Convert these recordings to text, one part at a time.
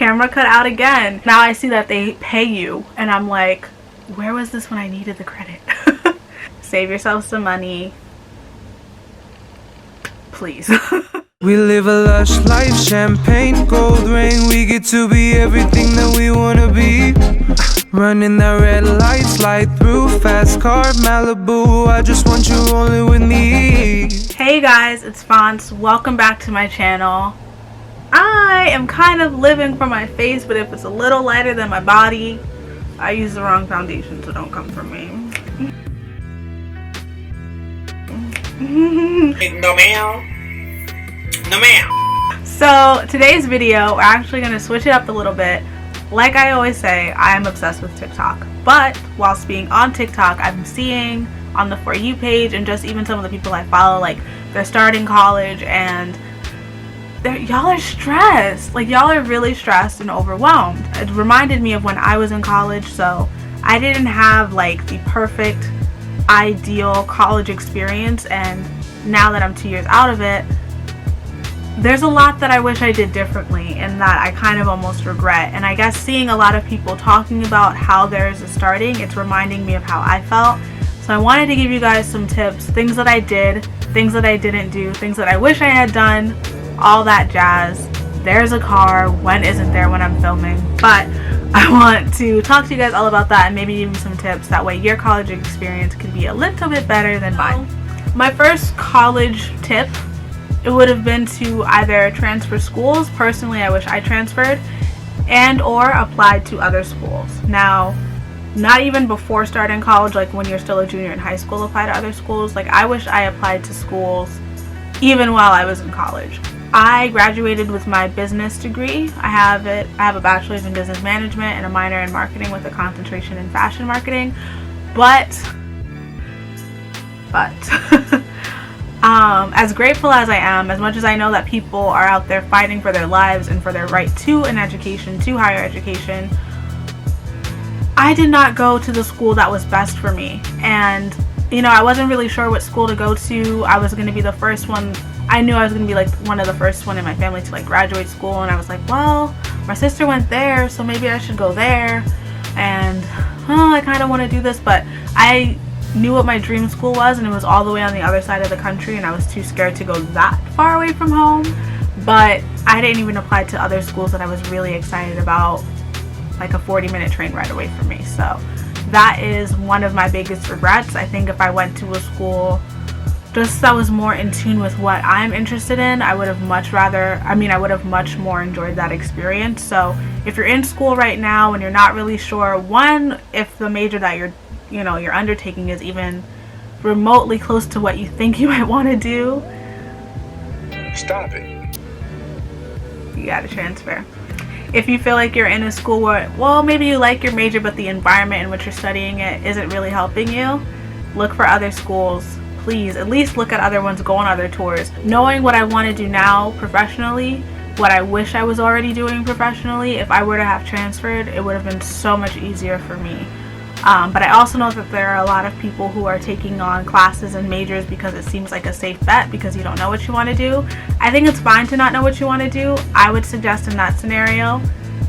camera cut out again. Now I see that they pay you and I'm like, where was this when I needed the credit? Save yourself some money, please. We live a lush life, champagne, gold rain. We get to be everything that we wanna be. Running that red light, slide through, fast car, Malibu. I just want you rolling with me. Hey guys, it's Phonts. Welcome back to my channel. I am kind of living for my face, but if it's a little lighter than my body, I use the wrong foundation, so don't come for me. No ma'am. No ma'am. So today's video, we're actually going to switch it up a little bit. Like I always say, I am obsessed with TikTok. But whilst being on TikTok, I'm seeing on the For You page and just even some of the people I follow, like they're starting college and y'all are stressed. Like y'all are really stressed and overwhelmed. It reminded me of when I was in college, so I didn't have like the perfect ideal college experience, and now that I'm 2 years out of it, there's a lot that I wish I did differently and that I kind of almost regret. And I guess seeing a lot of people talking about how theirs is starting, it's reminding me of how I felt. So I wanted to give you guys some tips, things that I did, things that I didn't do, things that I wish I had done, all that jazz. There's a car, when isn't there when I'm filming? But I want to talk to you guys all about that and maybe give you some tips. That way your college experience can be a little bit better than mine. My first college tip, it would have been to either transfer schools. Personally, I wish I transferred, and or applied to other schools. Now, not even before starting college, like when you're still a junior in high school, apply to other schools. Like I wish I applied to schools even while I was in college. I graduated with my business degree. I have a bachelor's in business management and a minor in marketing with a concentration in fashion marketing. But as grateful as I am, as much as I know that people are out there fighting for their lives and for their right to an education, to higher education, I did not go to the school that was best for me. And you know, I wasn't really sure what school to go to. I was going to be the first one. I knew I was going to be like one of the first one in my family to like graduate school, and I was like, well, my sister went there, so maybe I should go there. And I kind of want to do this, but I knew what my dream school was, and it was all the way on the other side of the country, and I was too scared to go that far away from home. But I didn't even apply to other schools that I was really excited about, like a 40-minute train ride away from me. So that is one of my biggest regrets. I think if I went to a school just that was more in tune with what I'm interested in, I would have much more enjoyed that experience. So if you're in school right now and you're not really sure, one, if the major that you're undertaking is even remotely close to what you think you might want to do, Stop it. you gotta transfer. If you feel like you're in a school where, well, maybe you like your major but the environment in which you're studying it isn't really helping you, look for other schools. Please, at least look at other ones, go on other tours. Knowing what I want to do now professionally, what I wish I was already doing professionally, if I were to have transferred, it would have been so much easier for me. But I also know that there are a lot of people who are taking on classes and majors because it seems like a safe bet because you don't know what you want to do. I think it's fine to not know what you want to do. I would suggest in that scenario,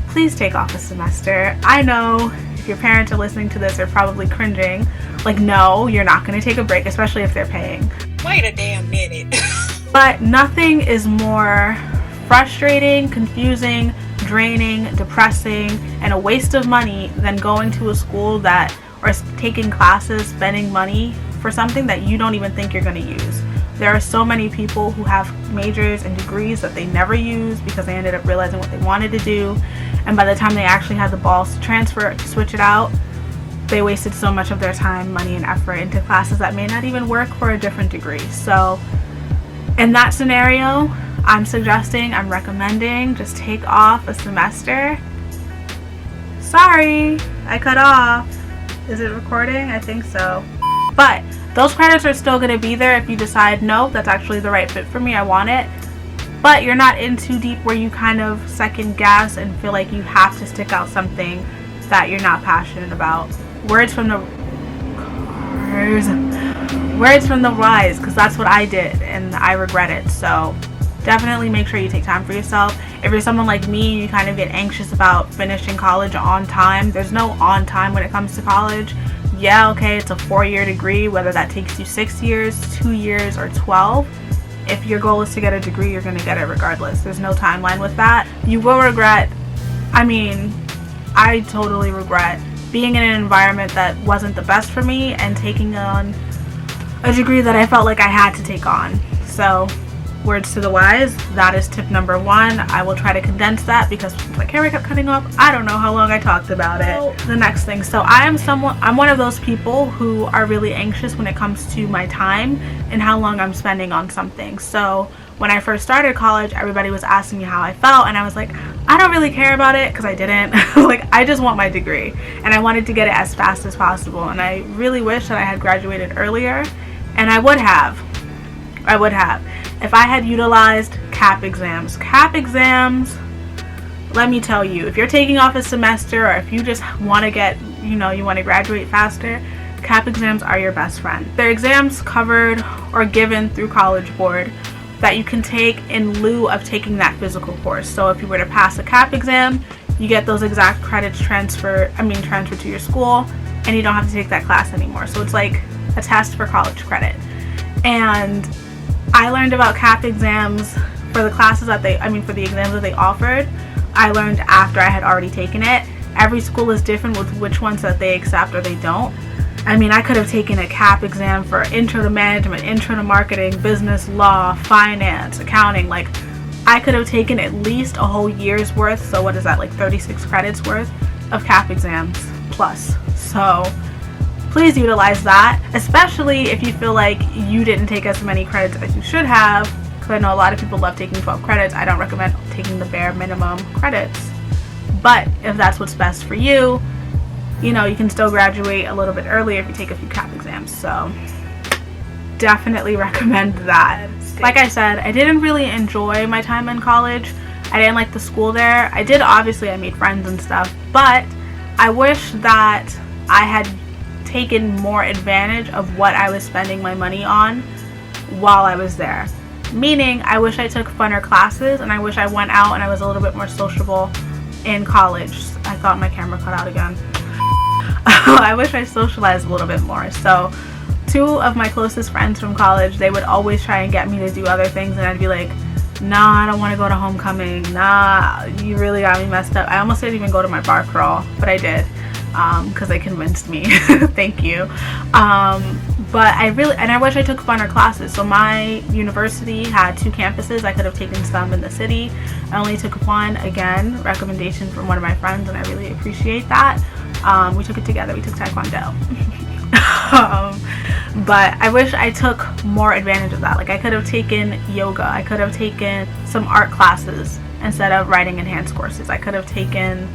please take off a semester. I know if your parents are listening to this, they're probably cringing. Like, no, you're not going to take a break, especially if they're paying. Wait a damn minute. But nothing is more frustrating, confusing, draining, depressing, and a waste of money than going to a school or taking classes, spending money for something that you don't even think you're going to use. There are so many people who have majors and degrees that they never use because they ended up realizing what they wanted to do, and by the time they actually had the balls to transfer, to switch it out, they wasted so much of their time, money, and effort into classes that may not even work for a different degree. So in that scenario, I'm recommending just take off a semester. Sorry, I cut off. Is it recording? I think so. But those credits are still going to be there if you decide, no, that's actually the right fit for me, I want it. But you're not in too deep where you kind of second guess and feel like you have to stick out something that you're not passionate about. Words from the wise, because that's what I did and I regret it. So definitely make sure you take time for yourself. If you're someone like me, you kind of get anxious about finishing college on time. There's no on time when it comes to college. Yeah, okay, it's a 4-year degree, whether that takes you 6 years, 2 years, or 12. If your goal is to get a degree, you're going to get it regardless. There's no timeline with that. You will regret, I totally regret being in an environment that wasn't the best for me and taking on a degree that I felt like I had to take on. So, words to the wise, that is tip number 1. I will try to condense that because my camera kept cutting off. I don't know how long I talked about it. The next thing, so I'm one of those people who are really anxious when it comes to my time and how long I'm spending on something. So when I first started college, everybody was asking me how I felt, and I was like, I don't really care about it, because I didn't. Like, I just want my degree, and I wanted to get it as fast as possible, and I really wish that I had graduated earlier, and I would have if I had utilized CAP exams. CAP exams, let me tell you, if you're taking off a semester, or if you just want to get, you want to graduate faster, CAP exams are your best friend. They're exams covered or given through College Board that you can take in lieu of taking that physical course. So if you were to pass a CAP exam, you get those exact credits transferred to your school, and you don't have to take that class anymore. So it's like a test for college credit. And I learned about CAP exams for the classes that for the exams that they offered. I learned after I had already taken it. Every school is different with which ones that they accept or they don't. I could have taken a CAP exam for intro to management, intro to marketing, business, law, finance, accounting. Like, I could have taken at least a whole year's worth. So what is that, like 36 credits worth of CAP exams plus. So please utilize that, especially if you feel like you didn't take as many credits as you should have, because I know a lot of people love taking 12 credits. I don't recommend taking the bare minimum credits, but if that's what's best for you, you can still graduate a little bit earlier if you take a few CAP exams. So definitely recommend that. Like I said, I didn't really enjoy my time in college. I didn't like the school there. I made friends and stuff, but I wish that I had taken more advantage of what I was spending my money on while I was there. Meaning, I wish I took funner classes, and I wish I went out and I was a little bit more sociable in college. I thought my camera cut out again. I wish I socialized a little bit more. So 2 of my closest friends from college, they would always try and get me to do other things, and I'd be like, nah, I don't want to go to homecoming. Nah, you really got me messed up. I almost didn't even go to my bar crawl, but I did, because they convinced me. Thank you. But I wish I took funner classes. So my university had 2 campuses. I could have taken some in the city. I only took one, again, recommendation from one of my friends, and I really appreciate that. We took it together. We took Taekwondo. But I wish I took more advantage of that. Like, I could have taken yoga. I could have taken some art classes instead of writing enhanced courses. I could have taken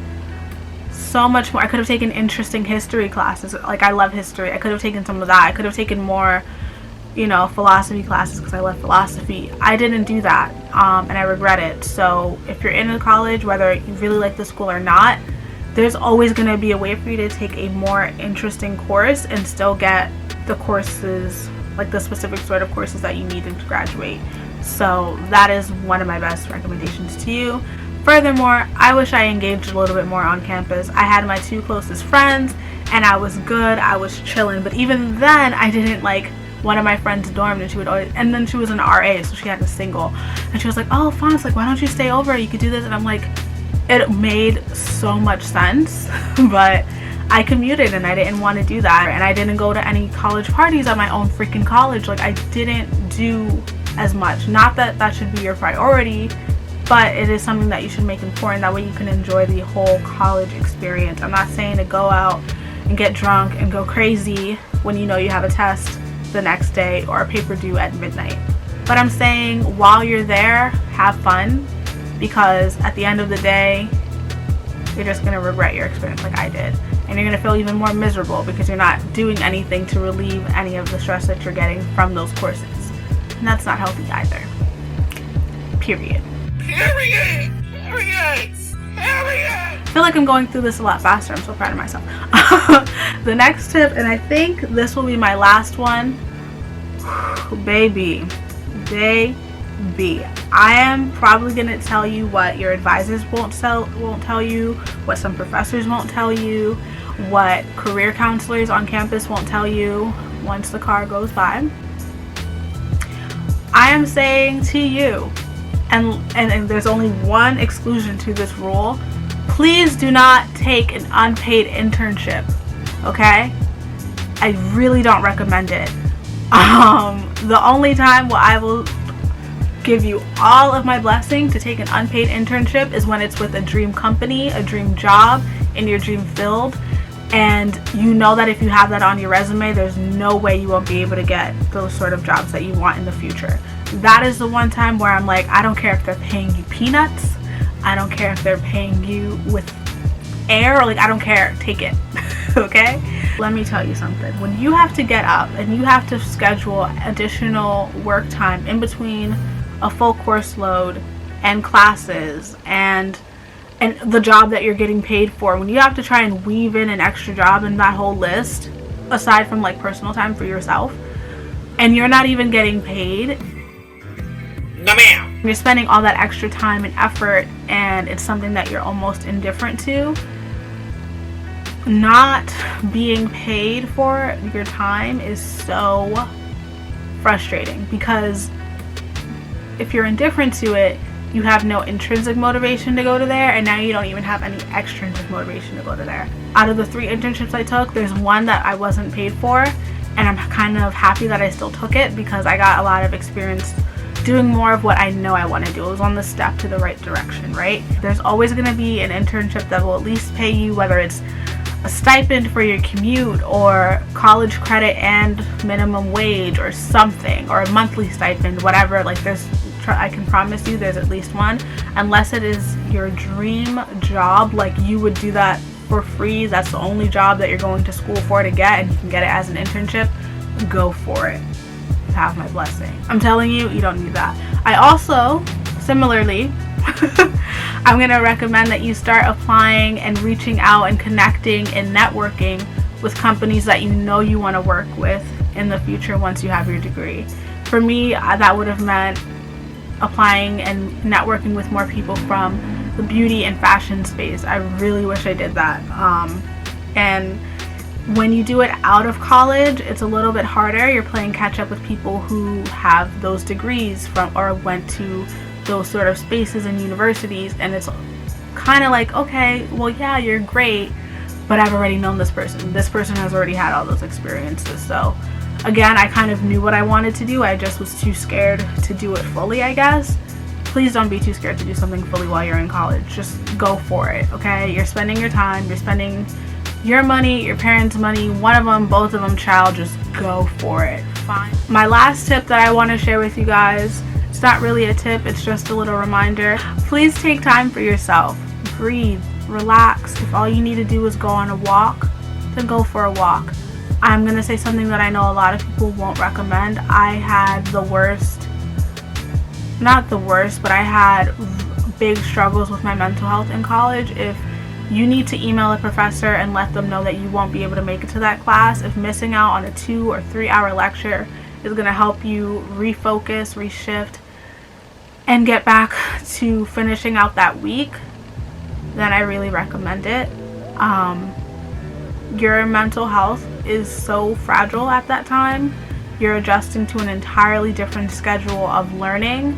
so much more. I could have taken interesting history classes. Like, I love history. I could have taken some of that. I could have taken more, philosophy classes, because I love philosophy. I didn't do that, and I regret it. So if you're in a college, whether you really like the school or not, there's always going to be a way for you to take a more interesting course and still get the courses, like the specific sort of courses that you need to graduate. So that is one of my best recommendations to you. Furthermore, I wish I engaged a little bit more on campus. I had my 2 closest friends, and I was good. I was chilling. But even then, I didn't like one of my friends' dorm, and she would always, and then she was an RA, so she had a single, and she was like, oh, Phonts, like, why don't you stay over? You could do this. And I'm like, it made so much sense, but I commuted and I didn't want to do that, and I didn't go to any college parties at my own freaking college. Like, I didn't do as much. Not that that should be your priority, but it is something that you should make important. That way you can enjoy the whole college experience. I'm not saying to go out and get drunk and go crazy when you know you have a test the next day or a paper due at midnight. But I'm saying while you're there, have fun, because at the end of the day, you're just going to regret your experience like I did. And you're going to feel even more miserable because you're not doing anything to relieve any of the stress that you're getting from those courses. And that's not healthy either. Period. Period. Period. Period. I feel like I'm going through this a lot faster. I'm so proud of myself. The next tip, and I think this will be my last one. Baby. be. I am probably going to tell you what your advisors won't tell you, what some professors won't tell you, what career counselors on campus won't tell you once the car goes by. I am saying to you, and there's only one exclusion to this rule, please do not take an unpaid internship, okay? I really don't recommend it. The only time where I will give you all of my blessing to take an unpaid internship is when it's with a dream company, a dream job, in your dream field, and you know that if you have that on your resume, there's no way you won't be able to get those sort of jobs that you want in the future. That is the one time where I'm like, I don't care if they're paying you peanuts, I don't care if they're paying you with air, like I don't care, take it. Okay? Let me tell you something. When you have to get up and you have to schedule additional work time in between a full course load and classes and the job that you're getting paid for, when you have to try and weave in an extra job in that whole list, aside from like personal time for yourself, and you're not even getting paid, No ma'am. you're spending all that extra time and effort, and it's something that you're almost indifferent to, not being paid for your time is so frustrating, because if you're indifferent to it, you have no intrinsic motivation to go to there, and now you don't even have any extrinsic motivation to go to there. Out of the 3 internships I took, there's one that I wasn't paid for, and I'm kind of happy that I still took it because I got a lot of experience doing more of what I know I want to do. It was on the step to the right direction, right? There's always going to be an internship that will at least pay you, whether it's a stipend for your commute or college credit and minimum wage or something, or a monthly stipend, whatever. Like I can promise you there's at least one, unless it is your dream job, like you would do that for free, that's the only job that you're going to school for to get, and you can get it as an internship, go for it. You have my blessing. I'm telling you, you don't need that. I also, similarly, I'm going to recommend that you start applying and reaching out and connecting and networking with companies that you know you want to work with in the future once you have your degree. For me, that would have meant applying and networking with more people from the beauty and fashion space. I really wish I did that. And when you do it out of college, it's a little bit harder. You're playing catch up with people who have those degrees from or went to those sort of spaces and universities, and it's kind of like, okay, well, yeah, you're great, but I've already known this person. This person has already had all those experiences. So again, I kind of knew what I wanted to do. I just was too scared to do it fully, I guess. Please don't be too scared to do something fully while you're in college. Just go for it, okay? You're spending your time, you're spending your money, your parents' money, one of them, both of them, child, just go for it. Fine. My last tip that I want to share with you guys, it's not really a tip, it's just a little reminder. Please take time for yourself. Breathe, relax. If all you need to do is go on a walk, then go for a walk. I'm going to say something that I know a lot of people won't recommend. I had the worst, not the worst, but I had big struggles with my mental health in college. If you need to email a professor and let them know that you won't be able to make it to that class, if missing out on a 2 or 3 hour lecture is going to help you refocus, reshift, and get back to finishing out that week, then I really recommend it. Your mental health is so fragile at that time. You're adjusting to an entirely different schedule of learning,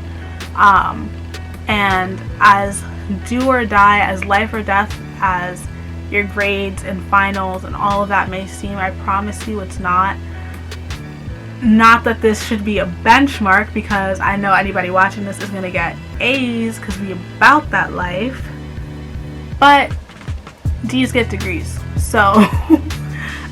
and as do or die, as life or death as your grades and finals and all of that may seem, I promise you it's not. Not that this should be a benchmark, because I know anybody watching this is going to get A's because we about that life, but D's get degrees. So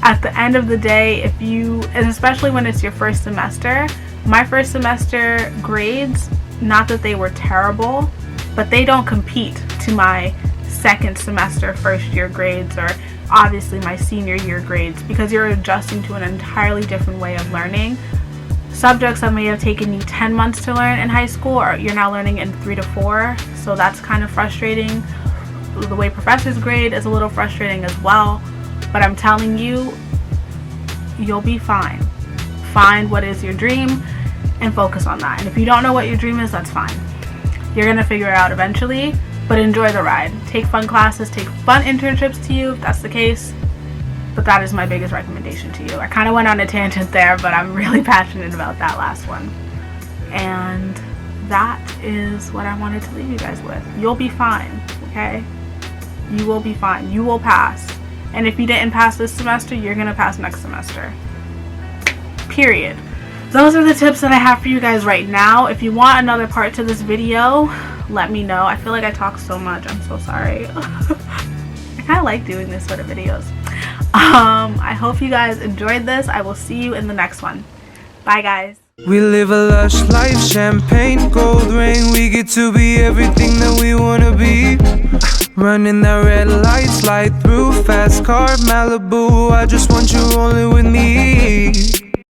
at the end of the day, if you, and especially when it's your first semester, my first semester grades, not that they were terrible, but they don't compete to my second semester first year grades, or obviously my senior year grades, because you're adjusting to an entirely different way of learning. Subjects that may have taken you 10 months to learn in high school, or you're now learning in 3 to 4, so that's kind of frustrating. The way professors grade is a little frustrating as well, but I'm telling you, you'll be fine. Find what is your dream and focus on that. And if you don't know what your dream is, that's fine. You're gonna figure it out eventually, but enjoy the ride. Take fun classes, take fun internships to you if that's the case. But that is my biggest recommendation to you. I kind of went on a tangent there, but I'm really passionate about that last one. And that is what I wanted to leave you guys with. You'll be fine, okay? You will be fine. You will pass. And if you didn't pass this semester, you're gonna pass next semester. Period. Those are the tips that I have for you guys right now. If you want another part to this video, let me know. I feel like I talk so much. I'm so sorry. I kind of like doing this sort of videos. I hope you guys enjoyed this. I will see you in the next one. Bye, guys. We live a lush life, champagne, gold ring. We get to be everything that we wanna be. Running that red light, slide through, fast car, Malibu. I just want you rolling with me.